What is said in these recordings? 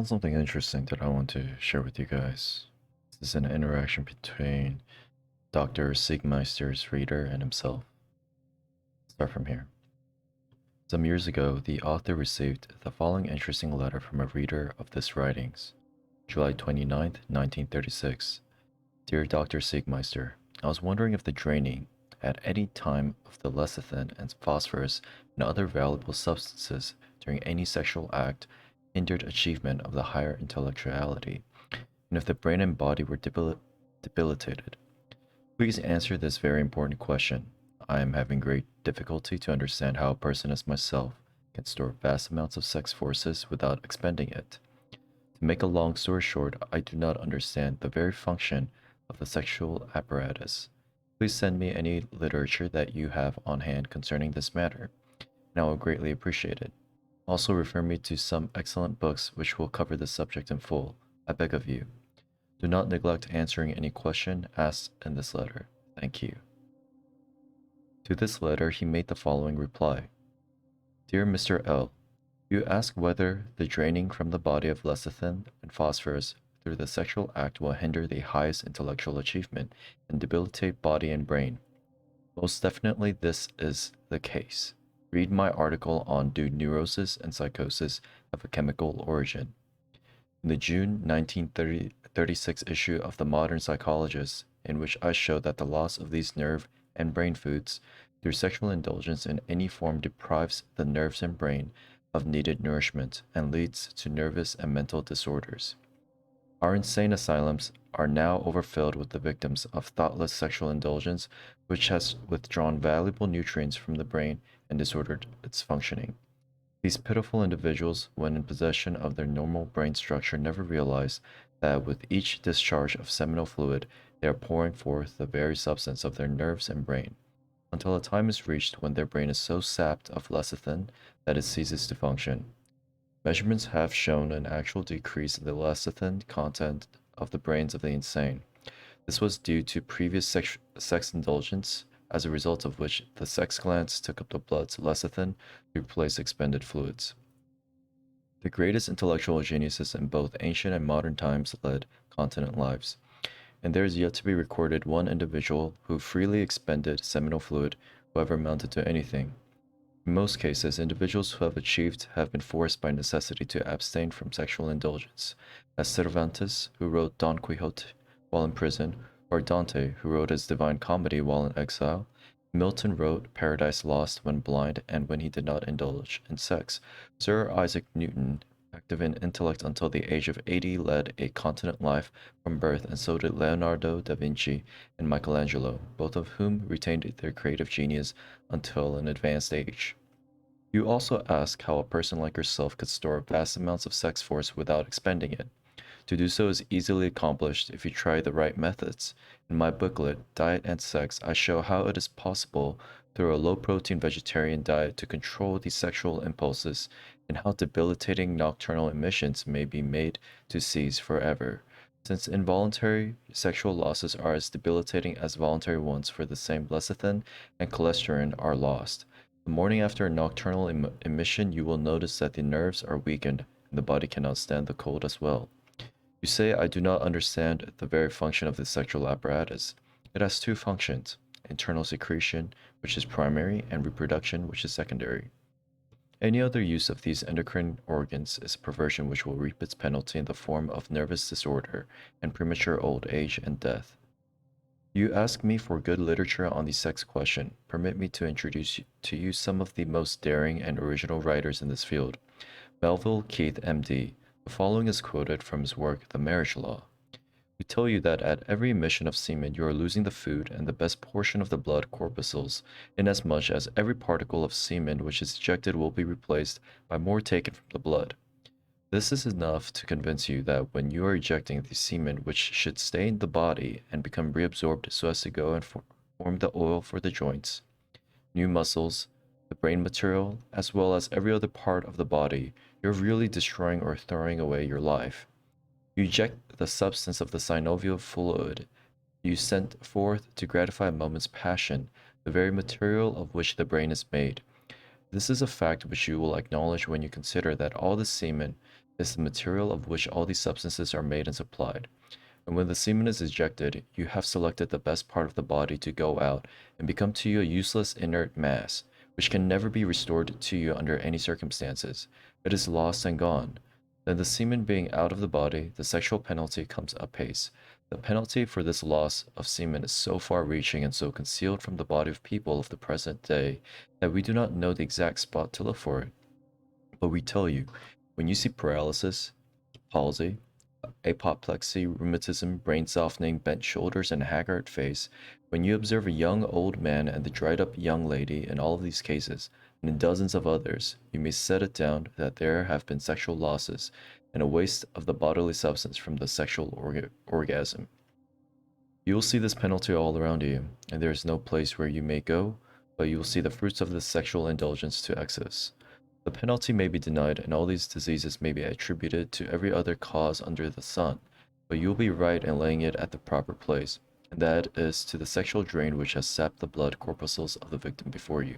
found something interesting that I want to share with you guys. This is an interaction between Dr. Siegmeister's reader and himself. Start from here. Some years ago, the author received the following interesting letter from a reader of this writings. July 29th, 1936. Dear Dr. Siegmeister, I was wondering if the draining at any time of the lecithin and phosphorus and other valuable substances during any sexual act hindered achievement of the higher intellectuality, and if the brain and body were debilitated. Please answer this very important question. I am having great difficulty to understand how a person as myself can store vast amounts of sex forces without expending it. To make a long story short, I do not understand the very function of the sexual apparatus. Please send me any literature that you have on hand concerning this matter, and I will greatly appreciate it. Also refer me to some excellent books which will cover this subject in full, I beg of you. Do not neglect answering any question asked in this letter. Thank you. To this letter he made the following reply. Dear Mr. L., you ask whether the draining from the body of lecithin and phosphorus through the sexual act will hinder the highest intellectual achievement and debilitate body and brain. Most definitely this is the case. Read my article on Do Neurosis and Psychosis Have a Chemical Origin? In the June 1936 issue of The Modern Psychologist, in which I show that the loss of these nerve and brain foods through sexual indulgence in any form deprives the nerves and brain of needed nourishment and leads to nervous and mental disorders. Our insane asylums are now overfilled with the victims of thoughtless sexual indulgence, which has withdrawn valuable nutrients from the brain and disordered its functioning. These pitiful individuals, when in possession of their normal brain structure, never realize that with each discharge of seminal fluid, they are pouring forth the very substance of their nerves and brain, until a time is reached when their brain is so sapped of lecithin that it ceases to function. Measurements have shown an actual decrease in the lecithin content of the brains of the insane. This was due to previous sex indulgence, as a result of which the sex glands took up the blood's lecithin to replace expended fluids. The greatest intellectual geniuses in both ancient and modern times led continent lives, and there is yet to be recorded one individual who freely expended seminal fluid who ever amounted to anything. In most cases, individuals who have achieved have been forced by necessity to abstain from sexual indulgence, as Cervantes, who wrote Don Quixote while in prison, or Dante, who wrote his Divine Comedy while in exile. Milton wrote Paradise Lost when blind and when he did not indulge in sex. Sir Isaac Newton, active in intellect until the age of 80, led a continent life from birth, and so did Leonardo da Vinci and Michelangelo, both of whom retained their creative genius until an advanced age. You also ask how a person like yourself could store vast amounts of sex force without expending it. To do so is easily accomplished if you try the right methods. In my booklet, Diet and Sex, I show how it is possible through a low-protein vegetarian diet to control these sexual impulses, and how debilitating nocturnal emissions may be made to cease forever, since involuntary sexual losses are as debilitating as voluntary ones, for the same lecithin and cholesterol are lost. The morning after a nocturnal emission, you will notice that the nerves are weakened, and the body cannot stand the cold as well. You say I do not understand the very function of the sexual apparatus. It has two functions: internal secretion, which is primary, and reproduction, which is secondary. Any other use of these endocrine organs is a perversion which will reap its penalty in the form of nervous disorder and premature old age and death. You ask me for good literature on the sex question. Permit me to introduce to you some of the most daring and original writers in this field. Melville Keith, M.D. The following is quoted from his work, The Marriage Law. We tell you that at every emission of semen you are losing the food and the best portion of the blood corpuscles, inasmuch as every particle of semen which is ejected will be replaced by more taken from the blood. This is enough to convince you that when you are ejecting the semen which should stay in the body and become reabsorbed so as to go and form the oil for the joints, new muscles, the brain material, as well as every other part of the body, you're really destroying or throwing away your life. You eject the substance of the synovial fluid you sent forth to gratify a moment's passion, the very material of which the brain is made. This is a fact which you will acknowledge when you consider that all the semen is the material of which all these substances are made and supplied. And when the semen is ejected, you have selected the best part of the body to go out and become to you a useless inert mass, which can never be restored to you under any circumstances. It is lost and gone. Then the semen being out of the body, the sexual penalty comes apace. The penalty for this loss of semen is so far-reaching and so concealed from the body of people of the present day that we do not know the exact spot to look for it. But we tell you, when you see paralysis, palsy, apoplexy, rheumatism, brain softening, bent shoulders, and haggard face, when you observe a young old man and the dried up young lady in all of these cases, and in dozens of others, you may set it down that there have been sexual losses and a waste of the bodily substance from the sexual orgasm. You will see this penalty all around you, and there is no place where you may go, but you will see the fruits of this sexual indulgence to excess. The penalty may be denied, and all these diseases may be attributed to every other cause under the sun, but you will be right in laying it at the proper place, and that is to the sexual drain which has sapped the blood corpuscles of the victim before you.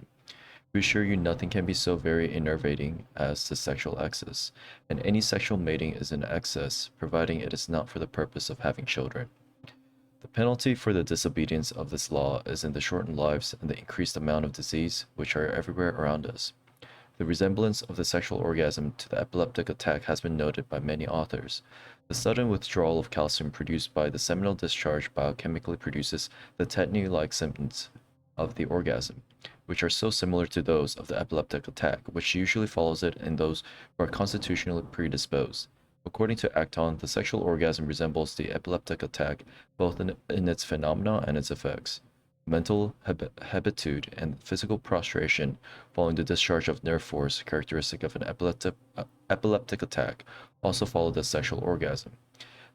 We assure you nothing can be so very enervating as the sexual excess, and any sexual mating is an excess, providing it is not for the purpose of having children. The penalty for the disobedience of this law is in the shortened lives and the increased amount of disease which are everywhere around us. The resemblance of the sexual orgasm to the epileptic attack has been noted by many authors. The sudden withdrawal of calcium produced by the seminal discharge biochemically produces the tetany-like symptoms of the orgasm, which are so similar to those of the epileptic attack, which usually follows it in those who are constitutionally predisposed. According to Acton, the sexual orgasm resembles the epileptic attack both in its phenomena and its effects. Mental habitude and physical prostration following the discharge of nerve force characteristic of an epileptic attack also follow the sexual orgasm.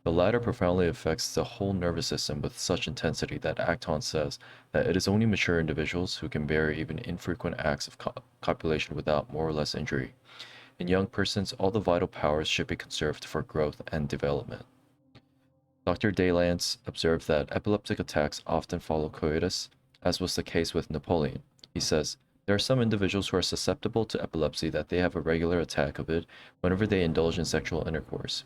The latter profoundly affects the whole nervous system with such intensity that Acton says that it is only mature individuals who can bear even infrequent acts of copulation without more or less injury. In young persons, all the vital powers should be conserved for growth and development. Dr. Daylance observed that epileptic attacks often follow coitus, as was the case with Napoleon. He says, there are some individuals who are susceptible to epilepsy that they have a regular attack of it whenever they indulge in sexual intercourse.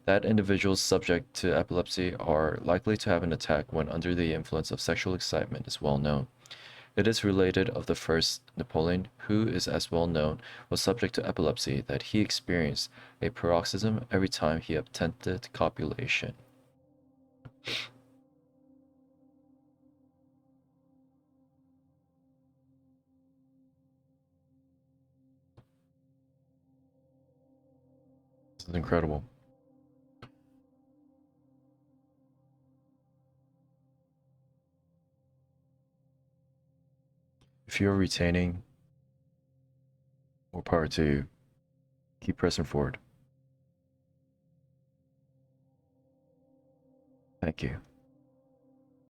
That individuals subject to epilepsy are likely to have an attack when under the influence of sexual excitement is well known. It is related of the first Napoleon, who is as well known, was subject to epilepsy, that he experienced a paroxysm every time he attempted copulation. This is incredible. If you're retaining, more power to you. Keep pressing forward. Thank you.